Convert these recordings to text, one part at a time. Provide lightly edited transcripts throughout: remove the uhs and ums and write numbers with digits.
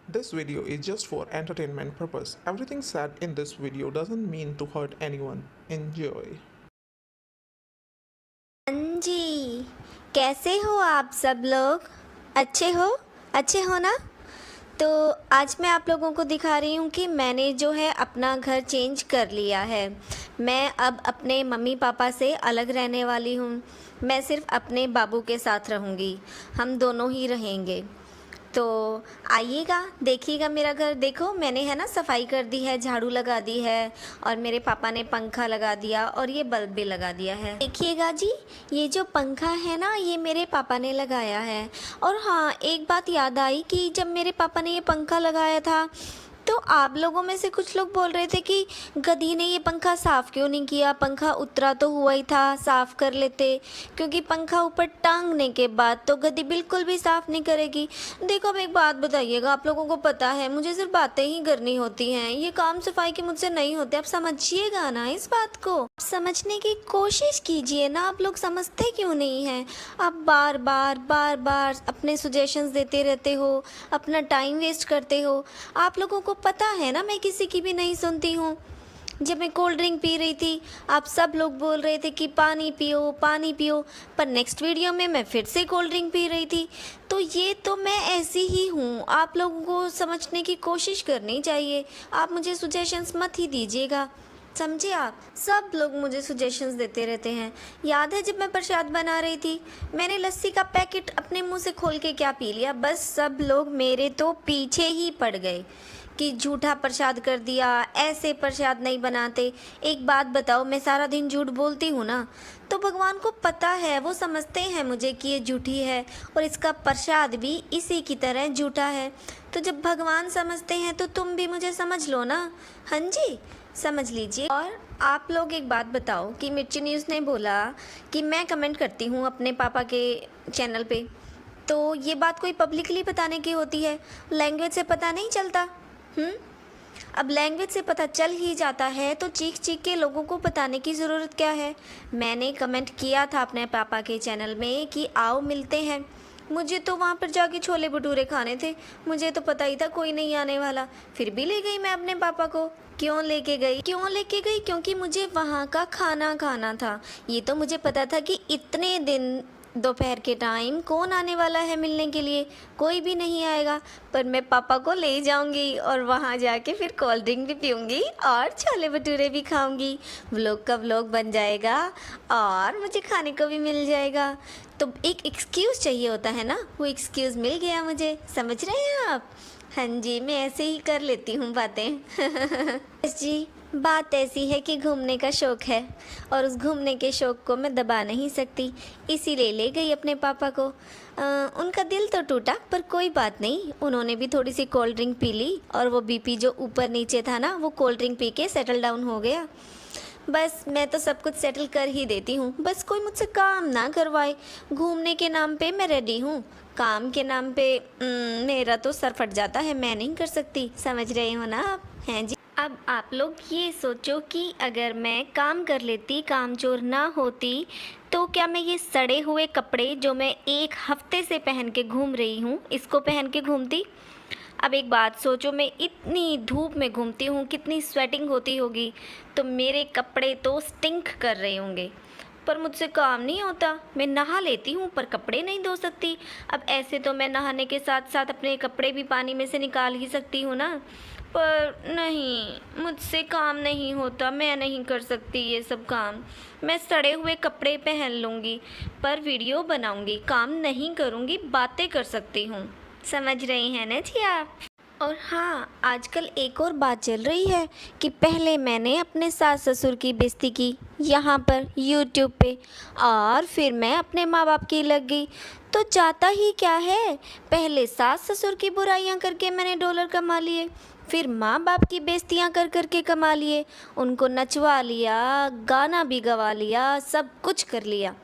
This video is just for entertainment purpose. Everything said in this video doesn't mean to hurt anyone. Enjoy. हाँ जी, कैसे हो आप सब लोग? अच्छे हो ना? तो आज मैं आप लोगों को दिखा रही हूँ कि मैंने जो है अपना घर चेंज कर लिया है। मैं अब अपने मम्मी पापा से अलग रहने वाली हूँ। मैं सिर्फ अपने बाबू के साथ रहूँगी। हम दोनों ही रहेंगे। तो आइएगा, देखिएगा मेरा घर। देखो, मैंने है ना सफाई कर दी है, झाड़ू लगा दी है और मेरे पापा ने पंखा लगा दिया और ये बल्ब भी लगा दिया है। देखिएगा जी, ये जो पंखा है ना, ये मेरे पापा ने लगाया है। और हाँ, एक बात याद आई कि जब मेरे पापा ने ये पंखा लगाया था तो आप लोगों में से कुछ लोग बोल रहे थे कि गधी ने ये पंखा साफ़ क्यों नहीं किया, पंखा उतरा तो हुआ ही था, साफ़ कर लेते। क्योंकि पंखा ऊपर टांगने के बाद तो गधी बिल्कुल भी साफ़ नहीं करेगी। देखो, अब एक बात बताइएगा, आप लोगों को पता है मुझे सिर्फ बातें ही करनी होती हैं, ये काम सफाई के मुझसे नहीं होते। आप समझिएगा ना इस बात को, समझने की कोशिश कीजिए ना। आप लोग समझते क्यों नहीं हैं? आप बार बार अपने सजेशंस देते रहते हो, अपना टाइम वेस्ट करते हो। आप लोगों को पता है ना, मैं किसी की भी नहीं सुनती हूँ। जब मैं कोल्ड ड्रिंक पी रही थी, आप सब लोग बोल रहे थे कि पानी पियो पानी पियो, पर नेक्स्ट वीडियो में मैं फिर से कोल्ड ड्रिंक पी रही थी। तो ये तो मैं ऐसी ही हूँ। आप लोगों को समझने की कोशिश करनी चाहिए। आप मुझे सजेशंस मत ही दीजिएगा, समझे? आप सब लोग मुझे सजेशंस देते रहते हैं। याद है जब मैं प्रसाद बना रही थी, मैंने लस्सी का पैकेट अपने मुंह से खोल के क्या पी लिया, बस सब लोग मेरे तो पीछे ही पड़ गए कि झूठा प्रसाद कर दिया, ऐसे प्रसाद नहीं बनाते। एक बात बताओ, मैं सारा दिन झूठ बोलती हूँ ना, तो भगवान को पता है, वो समझते हैं मुझे कि ये झूठी है और इसका प्रसाद भी इसी की तरह झूठा है। तो जब भगवान समझते हैं तो तुम भी मुझे समझ लो ना। हाँ जी, समझ लीजिए। और आप लोग एक बात बताओ कि मिर्ची न्यूज़ ने बोला कि मैं कमेंट करती हूँ अपने पापा के चैनल पे, तो ये बात कोई पब्लिकली बताने की होती है? लैंग्वेज से पता नहीं चलता? अब लैंग्वेज से पता चल ही जाता है तो चीख चीख के लोगों को बताने की ज़रूरत क्या है? मैंने कमेंट किया था अपने पापा के चैनल में कि आओ मिलते हैं। मुझे तो वहाँ पर जाके छोले भटूरे खाने थे, मुझे तो पता ही था कोई नहीं आने वाला, फिर भी ले गई मैं अपने पापा को। क्यों लेके गई? क्योंकि मुझे वहाँ का खाना खाना था। ये तो मुझे पता था कि इतने दिन दोपहर के टाइम कौन आने वाला है मिलने के लिए, कोई भी नहीं आएगा। पर मैं पापा को ले जाऊंगी और वहाँ जाके फिर कोल्ड ड्रिंक भी पीऊँगी और छोले भटूरे भी खाऊंगी। व्लॉग का व्लॉग बन जाएगा और मुझे खाने को भी मिल जाएगा। तो एक एक्सक्यूज़ चाहिए होता है ना, वो एक्सक्यूज़ मिल गया मुझे। समझ रहे हैं आप? हाँ जी, मैं ऐसे ही कर लेती हूँ बातें। जी, बात ऐसी है कि घूमने का शौक़ है और उस घूमने के शौक़ को मैं दबा नहीं सकती, इसीलिए ले गई अपने पापा को। उनका दिल तो टूटा, पर कोई बात नहीं, उन्होंने भी थोड़ी सी कोल्ड ड्रिंक पी ली और वो बीपी जो ऊपर नीचे था ना, वो कोल्ड ड्रिंक पी के सेटल डाउन हो गया। बस मैं तो सब कुछ सेटल कर ही देती हूँ, बस कोई मुझसे काम ना करवाए। घूमने के नाम पे मैं रेडी हूँ, काम के नाम पे मेरा तो सर फट जाता है, मैं नहीं कर सकती। समझ रहे हो ना आप? हैं जी। अब आप लोग ये सोचो कि अगर मैं काम कर लेती, कामचोर ना होती, तो क्या मैं ये सड़े हुए कपड़े जो मैं एक हफ्ते से पहन के घूम रही हूँ, इसको पहन के घूमती? अब एक बात सोचो, मैं इतनी धूप में घूमती हूँ, कितनी स्वेटिंग होती होगी, तो मेरे कपड़े तो स्टिंक कर रहे होंगे। पर मुझसे काम नहीं होता, मैं नहा लेती हूँ पर कपड़े नहीं धो सकती। अब ऐसे तो मैं नहाने के साथ साथ अपने कपड़े भी पानी में से निकाल ही सकती हूँ ना, पर नहीं, मुझसे काम नहीं होता, मैं नहीं कर सकती ये सब काम। मैं सड़े हुए कपड़े पहन लूँगी पर वीडियो बनाऊँगी, काम नहीं करूँगी, बातें कर सकती हूँ। समझ रही हैं ना जी आप? और हाँ, आजकल एक और बात चल रही है कि पहले मैंने अपने सास ससुर की बेइज्जती की यहाँ पर यूट्यूब पे और फिर मैं अपने माँ बाप की लग गई। तो चाहता ही क्या है, पहले सास ससुर की बुराइयाँ करके मैंने डॉलर कमा लिए, फिर माँ बाप की बेइज्जतियाँ कर करके कमा लिए, उनको नचवा लिया, गाना भी गवा लिया, सब कुछ कर लिया।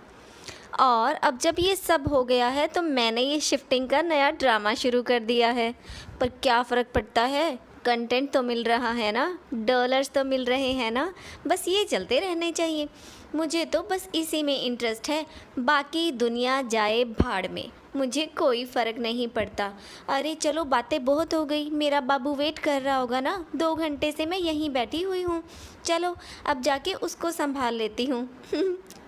और अब जब ये सब हो गया है तो मैंने ये शिफ्टिंग का नया ड्रामा शुरू कर दिया है। पर क्या फ़र्क पड़ता है, कंटेंट तो मिल रहा है ना, डॉलर्स तो मिल रहे हैं ना, बस ये चलते रहने चाहिए। मुझे तो बस इसी में इंटरेस्ट है, बाकी दुनिया जाए भाड़ में। मुझे कोई फ़र्क नहीं पड़ता। अरे चलो बातें बहुत हो गई, मेरा बाबू वेट कर रहा होगा ना, 2 घंटे से मैं यहीं बैठी हुई हूँ। चलो अब जाके उसको संभाल लेती हूँ।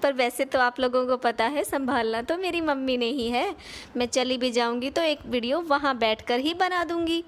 पर वैसे तो आप लोगों को पता है संभालना तो मेरी मम्मी ने ही है। मैं चली भी जाऊँगी तो एक वीडियो वहाँ बैठकर ही बना दूँगी।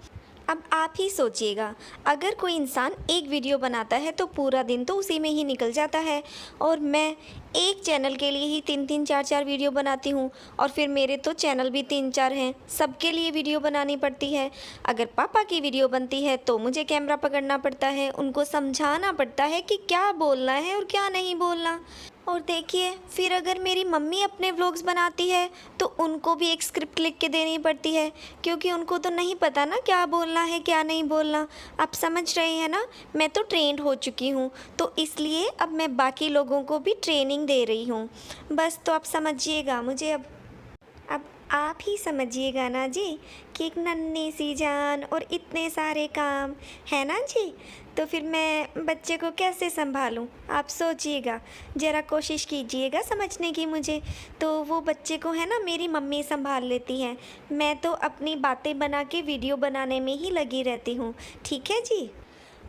अब आप ही सोचिएगा, अगर कोई इंसान एक वीडियो बनाता है तो पूरा दिन तो उसी में ही निकल जाता है, और मैं एक चैनल के लिए ही 3-3 4-4 वीडियो बनाती हूँ। और फिर मेरे तो चैनल भी 3-4 हैं, सबके लिए वीडियो बनानी पड़ती है। अगर पापा की वीडियो बनती है तो मुझे कैमरा पकड़ना पड़ता है, उनको समझाना पड़ता है कि क्या बोलना है और क्या नहीं बोलना। और देखिए फिर अगर मेरी मम्मी अपने व्लॉग्स बनाती है तो उनको भी एक स्क्रिप्ट लिख के देनी पड़ती है, क्योंकि उनको तो नहीं पता ना क्या बोलना है क्या नहीं बोलना। आप समझ रहे हैं ना, मैं तो ट्रेंड हो चुकी हूँ, तो इसलिए अब मैं बाकी लोगों को भी ट्रेनिंग दे रही हूँ। बस तो आप समझिएगा मुझे। अब आप ही समझिएगा ना जी कि एक नन्ही सी जान और इतने सारे काम है ना जी, तो फिर मैं बच्चे को कैसे संभालूं? आप सोचिएगा, ज़रा कोशिश कीजिएगा समझने की मुझे। तो वो बच्चे को है ना मेरी मम्मी संभाल लेती हैं, मैं तो अपनी बातें बना के वीडियो बनाने में ही लगी रहती हूँ। ठीक है जी।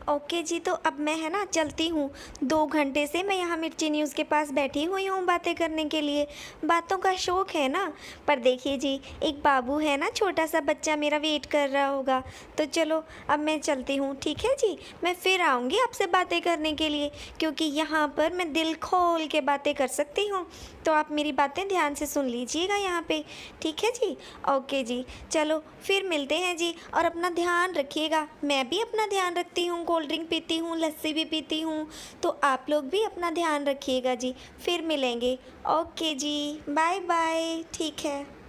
ओके जी, तो अब मैं है ना चलती हूँ। 2 घंटे से मैं यहाँ मिर्ची न्यूज़ के पास बैठी हुई हूँ बातें करने के लिए। बातों का शौक़ है ना। पर देखिए जी, एक बाबू है ना, छोटा सा बच्चा मेरा वेट कर रहा होगा। तो चलो अब मैं चलती हूँ, ठीक है जी। मैं फिर आऊँगी आपसे बातें करने के लिए, क्योंकि यहाँ पर मैं दिल खोल के बातें कर सकती हूँ। तो आप मेरी बातें ध्यान से सुन लीजिएगा यहाँ पे, ठीक है जी। ओके जी, चलो फिर मिलते हैं जी, और अपना ध्यान रखिएगा। मैं भी अपना ध्यान रखती हूँ, कोल्ड ड्रिंक पीती हूँ, लस्सी भी पीती हूँ, तो आप लोग भी अपना ध्यान रखिएगा जी। फिर मिलेंगे। ओके जी, बाय बाय। ठीक है।